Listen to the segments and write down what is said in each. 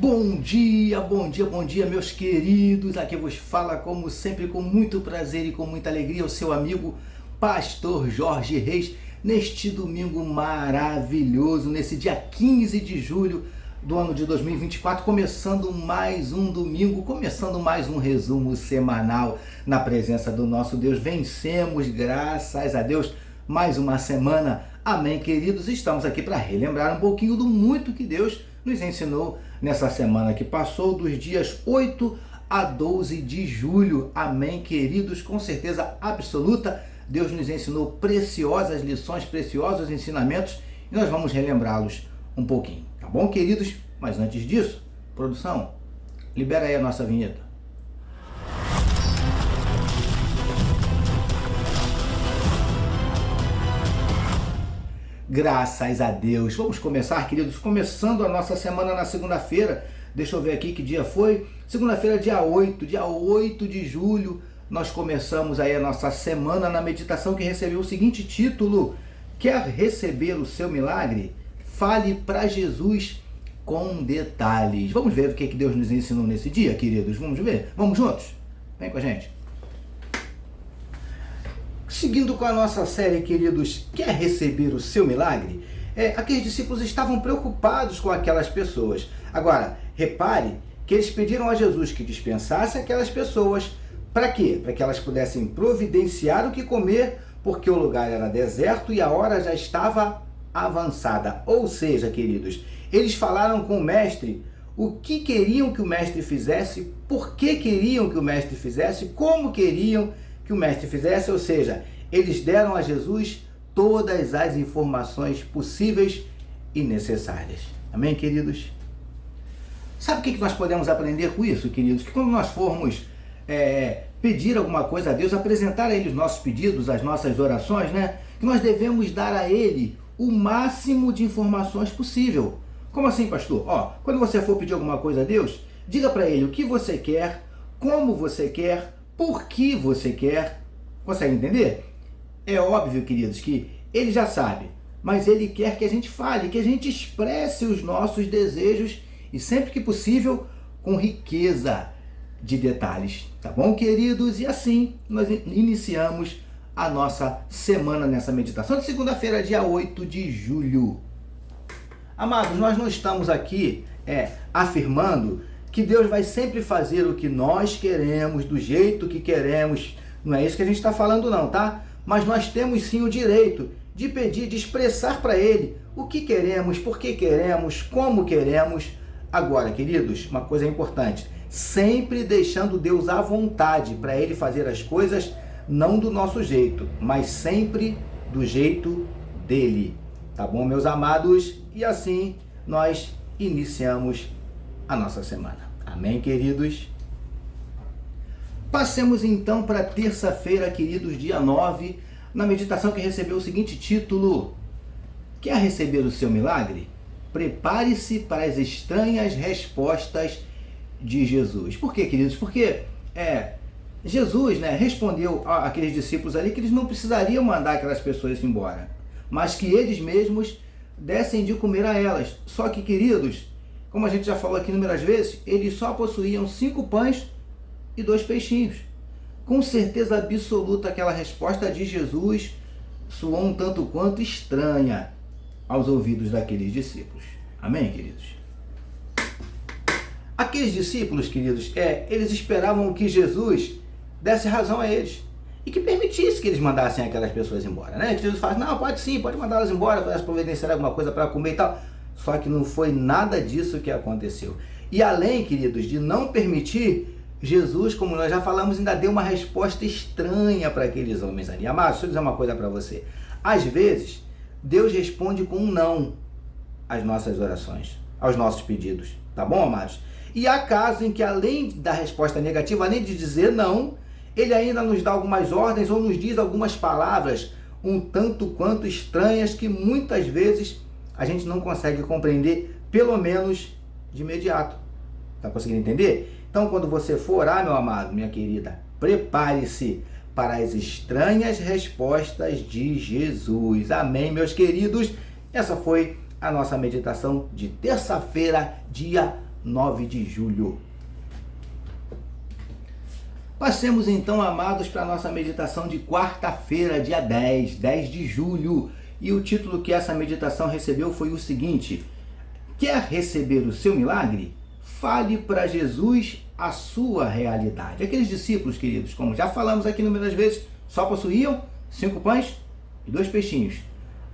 Bom dia, bom dia, bom dia, meus queridos. Aqui vos fala, como sempre, com muito prazer e com muita alegria, o seu amigo Pastor Jorge Reis, neste domingo maravilhoso, nesse dia 15 de julho do ano de 2024, começando mais um domingo, começando mais um resumo semanal na presença do nosso Deus. Vencemos, graças a Deus, mais uma semana. Amém, queridos? Estamos aqui para relembrar um pouquinho do muito que Deus nos ensinou nessa semana que passou, dos dias 8 a 12 de julho. Amém, queridos? Com certeza absoluta, Deus nos ensinou preciosas lições, preciosos ensinamentos, e nós vamos relembrá-los um pouquinho, tá bom, queridos? Mas antes disso, produção, libera aí a nossa vinheta. Graças a Deus. Vamos começar, queridos, começando a nossa semana na segunda-feira. Deixa eu ver aqui que dia foi. Segunda-feira, dia 8 de julho, nós começamos aí a nossa semana na meditação que recebeu o seguinte título: Quer receber o seu milagre? Fale para Jesus com detalhes. Vamos ver o que Deus nos ensinou nesse dia, queridos? Vamos ver? Vamos juntos? Vem com a gente. Seguindo com a nossa série, queridos, quer receber o seu milagre? Aqueles discípulos estavam preocupados com aquelas pessoas. Agora, repare que eles pediram a Jesus que dispensasse aquelas pessoas. Para quê? Para que elas pudessem providenciar o que comer, porque o lugar era deserto e a hora já estava avançada. Ou seja, queridos, eles falaram com o mestre o que queriam que o mestre fizesse, por que queriam que o mestre fizesse, como queriam que o mestre fizesse, ou seja, eles deram a Jesus todas as informações possíveis e necessárias. Amém, queridos? Sabe o que nós podemos aprender com isso, queridos? Que quando nós formos pedir alguma coisa a Deus, apresentar a Ele os nossos pedidos, as nossas orações, né? Que nós devemos dar a Ele o máximo de informações possível. Como assim, pastor? Quando você for pedir alguma coisa a Deus, diga para Ele o que você quer, como você quer, por que você quer. Consegue entender? É óbvio, queridos, que Ele já sabe, mas Ele quer que a gente fale, que a gente expresse os nossos desejos e, sempre que possível, com riqueza de detalhes. Tá bom, queridos? E assim nós iniciamos a nossa semana nessa meditação de segunda-feira, dia 8 de julho. Amados, nós não estamos aqui afirmando que Deus vai sempre fazer o que nós queremos, do jeito que queremos. Não é isso que a gente está falando não, tá? Mas nós temos sim o direito de pedir, de expressar para Ele o que queremos, por que queremos, como queremos. Agora, queridos, uma coisa importante, sempre deixando Deus à vontade para Ele fazer as coisas, não do nosso jeito, mas sempre do jeito dEle. Tá bom, meus amados? E assim nós iniciamos a nossa semana. Amém, queridos? Passemos então para terça-feira, queridos, dia 9, na meditação que recebeu o seguinte título: Quer receber o seu milagre? Prepare-se para as estranhas respostas de Jesus. Por quê, queridos? Porque Jesus, respondeu àqueles discípulos ali que eles não precisariam mandar aquelas pessoas embora, mas que eles mesmos dessem de comer a elas. Só que, queridos, como a gente já falou aqui inúmeras vezes, eles só possuíam 5 pães e 2 peixinhos. Com certeza absoluta, aquela resposta de Jesus soou um tanto quanto estranha aos ouvidos daqueles discípulos. Amém, queridos? Aqueles discípulos, queridos, eles esperavam que Jesus desse razão a eles e que permitisse que eles mandassem aquelas pessoas embora, né? Que Jesus fala, não, pode sim, pode mandá-las embora, para elas providenciarem alguma coisa para comer e tal. Só que não foi nada disso que aconteceu. E além, queridos, de não permitir, Jesus, como nós já falamos, ainda deu uma resposta estranha para aqueles homens ali. Amados, deixa eu dizer uma coisa para você. Às vezes, Deus responde com um não às nossas orações, aos nossos pedidos. Tá bom, amados? E há casos em que, além da resposta negativa, além de dizer não, Ele ainda nos dá algumas ordens ou nos diz algumas palavras um tanto quanto estranhas que muitas vezes a gente não consegue compreender, pelo menos de imediato. Tá conseguindo entender? Então, quando você for orar, meu amado, minha querida, prepare-se para as estranhas respostas de Jesus. Amém, meus queridos? Essa foi a nossa meditação de terça-feira, dia 9 de julho. Passemos então, amados, para a nossa meditação de quarta-feira, dia 10 de julho. E o título que essa meditação recebeu foi o seguinte: quer receber o seu milagre? Fale para Jesus a sua realidade. Aqueles discípulos, queridos, como já falamos aqui inúmeras vezes, só possuíam 5 pães e 2 peixinhos.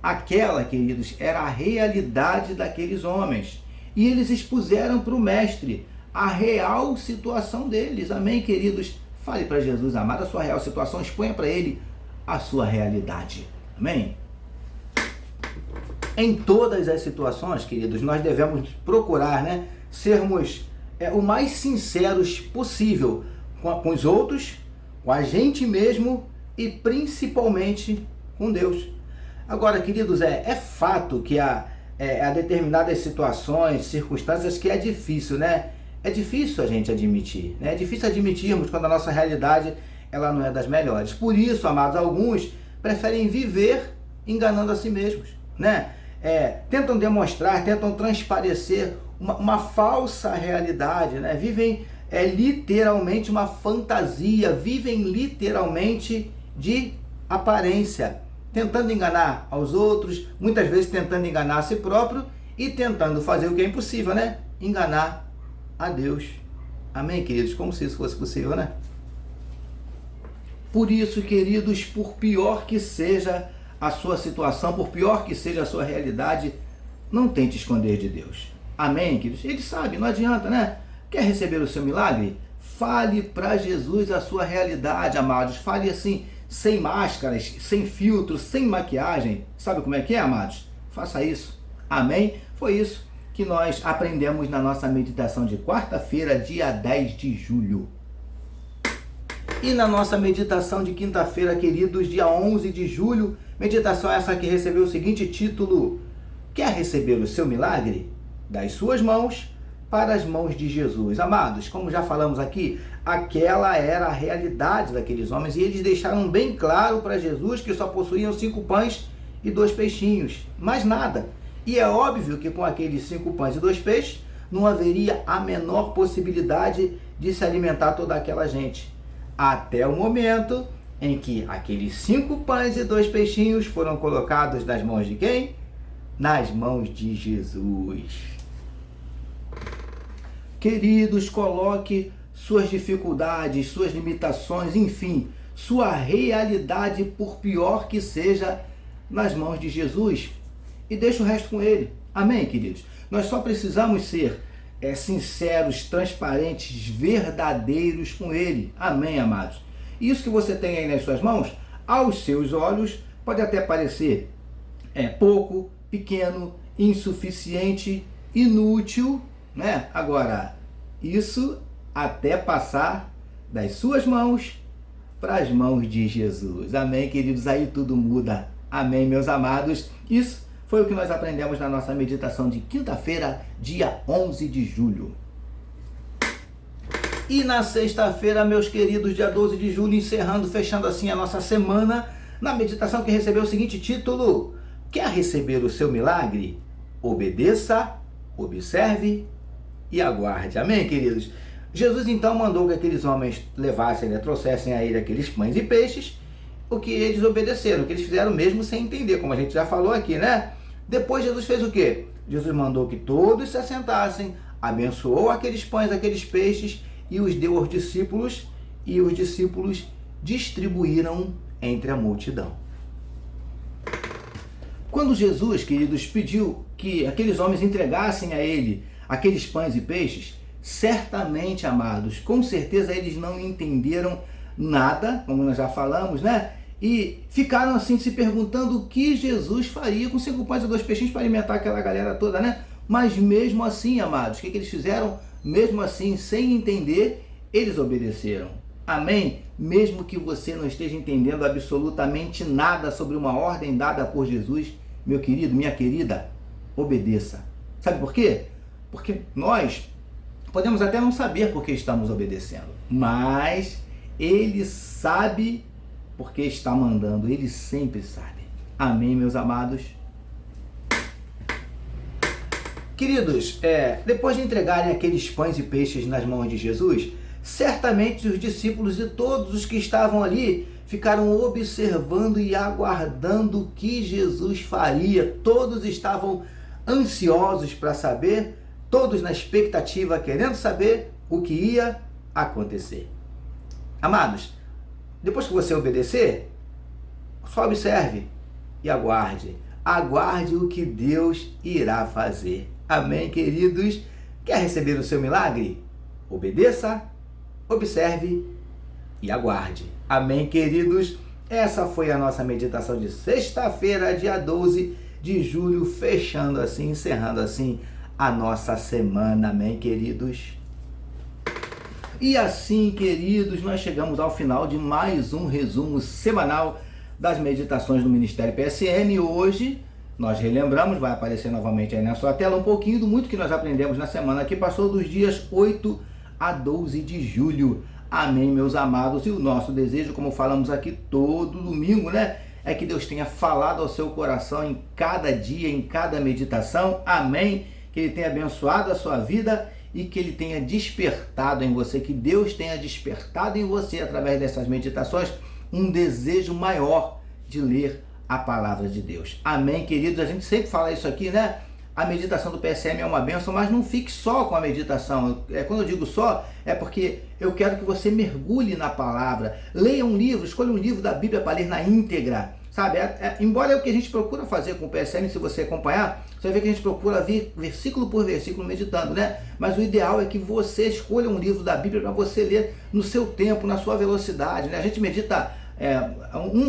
Aquela, queridos, era a realidade daqueles homens. E eles expuseram para o Mestre a real situação deles. Amém, queridos? Fale para Jesus, amado, a sua real situação, exponha para Ele a sua realidade. Amém? Em todas as situações, queridos, nós devemos procurar, sermos o mais sinceros possível com os outros, com a gente mesmo e principalmente com Deus. Agora, queridos, é fato que há determinadas situações, circunstâncias que é difícil, É difícil a gente admitir, É difícil admitirmos quando a nossa realidade ela não é das melhores. Por isso, amados, alguns preferem viver enganando a si mesmos, Tentam demonstrar, tentam transparecer uma falsa realidade, Vivem literalmente uma fantasia, vivem literalmente de aparência, tentando enganar aos outros, muitas vezes tentando enganar a si próprio e tentando fazer o que é impossível, enganar a Deus. Amém, queridos? Como se isso fosse possível, Por isso, queridos, por pior que seja a sua situação, por pior que seja a sua realidade, não tente esconder de Deus. Amém, queridos? Ele sabe, não adianta, Quer receber o seu milagre? Fale para Jesus a sua realidade, amados. Fale assim, sem máscaras, sem filtro, sem maquiagem. Sabe como é, amados? Faça isso. Amém? Foi isso que nós aprendemos na nossa meditação de quarta-feira, dia 10 de julho. E na nossa meditação de quinta-feira, queridos, dia 11 de julho, meditação essa que recebeu o seguinte título: quer receber o seu milagre? Das suas mãos para as mãos de Jesus. Amados, como já falamos aqui, aquela era a realidade daqueles homens e eles deixaram bem claro para Jesus que só possuíam 5 pães e 2 peixinhos, mais nada. E é óbvio que com aqueles 5 pães e 2 peixes não haveria a menor possibilidade de se alimentar toda aquela gente. Até o momento em que aqueles 5 pães e 2 peixinhos foram colocados nas mãos de quem? Nas mãos de Jesus. Queridos, coloque suas dificuldades, suas limitações, enfim, sua realidade, por pior que seja, nas mãos de Jesus e deixe o resto com Ele. Amém, queridos? Nós só precisamos ser sinceros, transparentes, verdadeiros com Ele. Amém, amados? Isso que você tem aí nas suas mãos, aos seus olhos, pode até parecer pouco, pequeno, insuficiente, inútil, Agora, isso até passar das suas mãos para as mãos de Jesus. Amém, queridos? Aí tudo muda. Amém, meus amados? Isso foi o que nós aprendemos na nossa meditação de quinta-feira, dia 11 de julho. E na sexta-feira, meus queridos, dia 12 de julho, encerrando, fechando assim a nossa semana, na meditação que recebeu o seguinte título: quer receber o seu milagre? Obedeça, observe e aguarde. Amém, queridos? Jesus então mandou que aqueles homens levassem, trouxessem a ele aqueles pães e peixes, o que eles obedeceram, o que eles fizeram mesmo sem entender, como a gente já falou aqui, Depois Jesus fez o quê? Jesus mandou que todos se assentassem, abençoou aqueles pães, aqueles peixes e os deu aos discípulos, e os discípulos distribuíram entre a multidão. Quando Jesus, queridos, pediu que aqueles homens entregassem a ele aqueles pães e peixes, certamente, amados, com certeza eles não entenderam nada, como nós já falamos, E ficaram assim se perguntando o que Jesus faria com 5 pães e 2 peixinhos para alimentar aquela galera toda, Mas mesmo assim, amados, o que eles fizeram? Mesmo assim, sem entender, eles obedeceram. Amém? Mesmo que você não esteja entendendo absolutamente nada sobre uma ordem dada por Jesus, meu querido, minha querida, obedeça. Sabe por quê? Porque nós podemos até não saber por que estamos obedecendo, mas Ele sabe porque está mandando, Ele sempre sabe. Amém, meus amados? Queridos, depois de entregarem aqueles pães e peixes nas mãos de Jesus, certamente os discípulos e todos os que estavam ali ficaram observando e aguardando o que Jesus faria. Todos estavam ansiosos para saber, todos na expectativa, querendo saber o que ia acontecer. Amados, depois que você obedecer, só observe e aguarde. Aguarde o que Deus irá fazer. Amém, queridos? Quer receber o seu milagre? Obedeça, observe e aguarde. Amém, queridos? Essa foi a nossa meditação de sexta-feira, dia 12 de julho, fechando assim, encerrando assim a nossa semana. Amém, queridos? E assim, queridos, nós chegamos ao final de mais um resumo semanal das meditações do Ministério PSM. Hoje nós relembramos, vai aparecer novamente aí na sua tela, um pouquinho do muito que nós aprendemos na semana que passou, dos dias 8 a 12 de julho. Amém, meus amados? E o nosso desejo, como falamos aqui todo domingo, né? É que Deus tenha falado ao seu coração em cada dia, em cada meditação. Amém? Que Ele tenha abençoado a sua vida e que Ele tenha despertado em você, que Deus tenha despertado em você, através dessas meditações, um desejo maior de ler a palavra de Deus. Amém, queridos? A gente sempre fala isso aqui, né? A meditação do PSM é uma bênção, mas não fique só com a meditação. Quando eu digo só, é porque eu quero que você mergulhe na palavra. Leia um livro, escolha um livro da Bíblia para ler na íntegra. Sabe? Embora é o que a gente procura fazer com o PSM, se você acompanhar, você vai ver que a gente procura vir versículo por versículo meditando, né? Mas o ideal é que você escolha um livro da Bíblia para você ler no seu tempo, na sua velocidade, né? A gente medita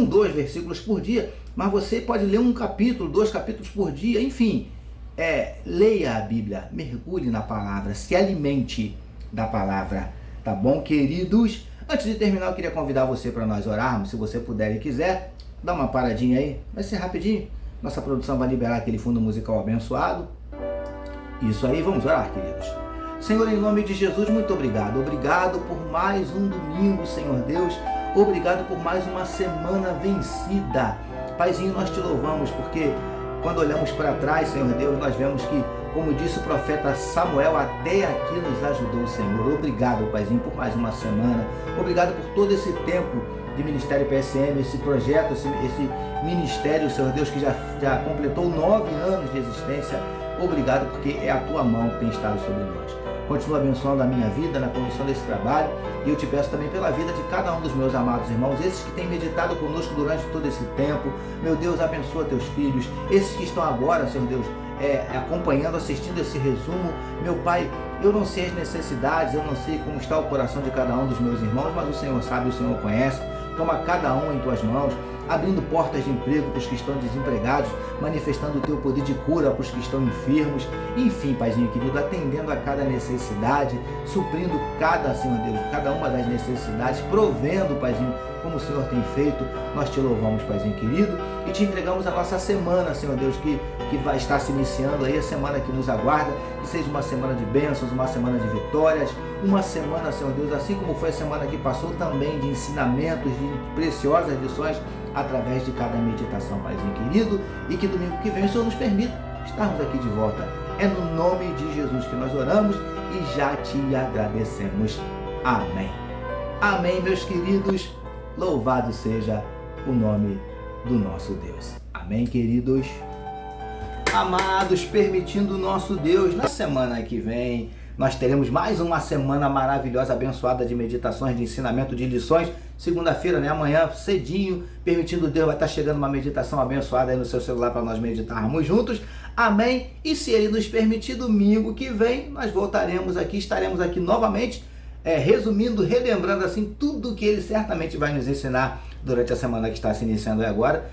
2 versículos por dia, mas você pode ler um capítulo, 2 capítulos por dia, enfim. Leia a Bíblia, mergulhe na palavra, se alimente da palavra, tá bom, queridos? Antes de terminar, eu queria convidar você para nós orarmos, se você puder e quiser. Dá uma paradinha aí, vai ser rapidinho. Nossa produção vai liberar aquele fundo musical abençoado. Isso aí, vamos orar, queridos. Senhor, em nome de Jesus, muito obrigado. Obrigado por mais um domingo, Senhor Deus. Obrigado por mais uma semana vencida. Paizinho, nós te louvamos porque quando olhamos para trás, Senhor Deus, nós vemos que, como disse o profeta Samuel, até aqui nos ajudou o Senhor. Obrigado, Paizinho, por mais uma semana. Obrigado por todo esse tempo de Ministério PSM, esse projeto, esse ministério, Senhor Deus, que já completou 9 anos de existência. Obrigado, porque é a tua mão que tem estado sobre nós. Continua abençoando a minha vida na condução desse trabalho, e eu te peço também pela vida de cada um dos meus amados irmãos, esses que têm meditado conosco durante todo esse tempo. Meu Deus, abençoa teus filhos, esses que estão agora, Senhor Deus, acompanhando, assistindo esse resumo. Meu Pai, eu não sei as necessidades, eu não sei como está o coração de cada um dos meus irmãos, mas o Senhor sabe, o Senhor conhece. Toma cada um em tuas mãos, abrindo portas de emprego para os que estão desempregados, manifestando o teu poder de cura para os que estão enfermos. Enfim, Paizinho querido, atendendo a cada necessidade, suprindo Senhor Deus, cada uma das necessidades, provendo, Paizinho, como o Senhor tem feito. Nós te louvamos, Paizinho querido, e te entregamos a nossa semana, Senhor Deus, que vai estar se iniciando aí, a semana que nos aguarda, que seja uma semana de bênçãos, uma semana de vitórias, uma semana, Senhor Deus, assim como foi a semana que passou, também de ensinamentos, de preciosas lições, através de cada meditação, Paizinho querido, e que domingo que vem o Senhor nos permita estarmos aqui de volta. É no nome de Jesus que nós oramos e já te agradecemos. Amém. Amém, meus queridos. Louvado seja o nome do nosso Deus. Amém, queridos. Amados, permitindo o nosso Deus, na semana que vem nós teremos mais uma semana maravilhosa, abençoada de meditações, de ensinamento, de lições. Segunda-feira, né? Amanhã, cedinho, permitindo Deus, vai estar chegando uma meditação abençoada aí no seu celular para nós meditarmos juntos. Amém? E se Ele nos permitir, domingo que vem, nós voltaremos aqui, estaremos aqui novamente, resumindo, relembrando assim tudo que Ele certamente vai nos ensinar durante a semana que está se iniciando agora.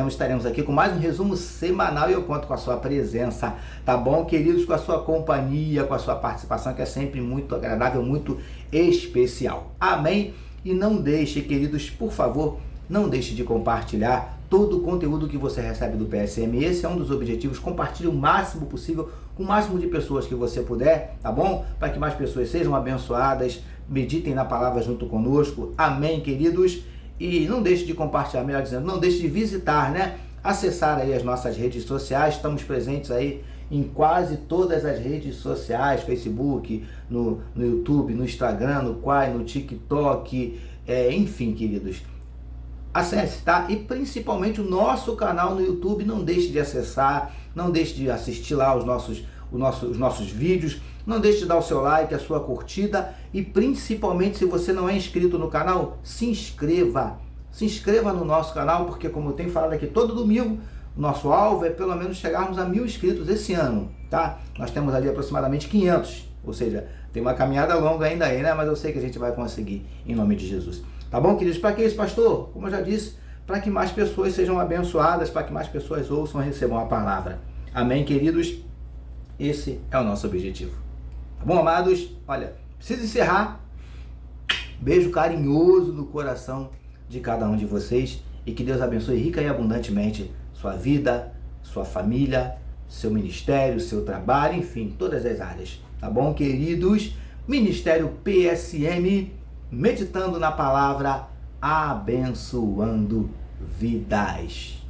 Estaremos aqui com mais um resumo semanal e eu conto com a sua presença, tá bom, queridos? Com a sua companhia, com a sua participação, que é sempre muito agradável, muito especial. Amém? E não deixe, queridos, por favor, não deixe de compartilhar todo o conteúdo que você recebe do PSM. Esse é um dos objetivos. Compartilhe o máximo possível com o máximo de pessoas que você puder, tá bom? Para que mais pessoas sejam abençoadas, meditem na palavra junto conosco. Amém, queridos? E não deixe de compartilhar, melhor dizendo, não deixe de visitar, né? Acessar aí as nossas redes sociais. Estamos presentes aí em quase todas as redes sociais, Facebook, no YouTube, no Instagram, no Quai, no TikTok, enfim, queridos. Acesse, tá? E principalmente o nosso canal no YouTube, não deixe de acessar, não deixe de assistir lá os nossos vídeos, não deixe de dar o seu like, a sua curtida e principalmente se você não é inscrito no canal, se inscreva no nosso canal, porque como eu tenho falado aqui todo domingo, o nosso alvo é pelo menos chegarmos a 1000 inscritos esse ano, tá? Nós temos ali aproximadamente 500, ou seja, tem uma caminhada longa ainda aí, né? Mas eu sei que a gente vai conseguir, em nome de Jesus. Tá bom, queridos? Para que isso, pastor? Como eu já disse, para que mais pessoas sejam abençoadas, para que mais pessoas ouçam e recebam a palavra. Amém, queridos? Esse é o nosso objetivo. Tá bom, amados? Olha, preciso encerrar. Beijo carinhoso no coração de cada um de vocês e que Deus abençoe rica e abundantemente sua vida, sua família, seu ministério, seu trabalho, enfim, todas as áreas. Tá bom, queridos? Ministério PSM, meditando na palavra, abençoando vidas.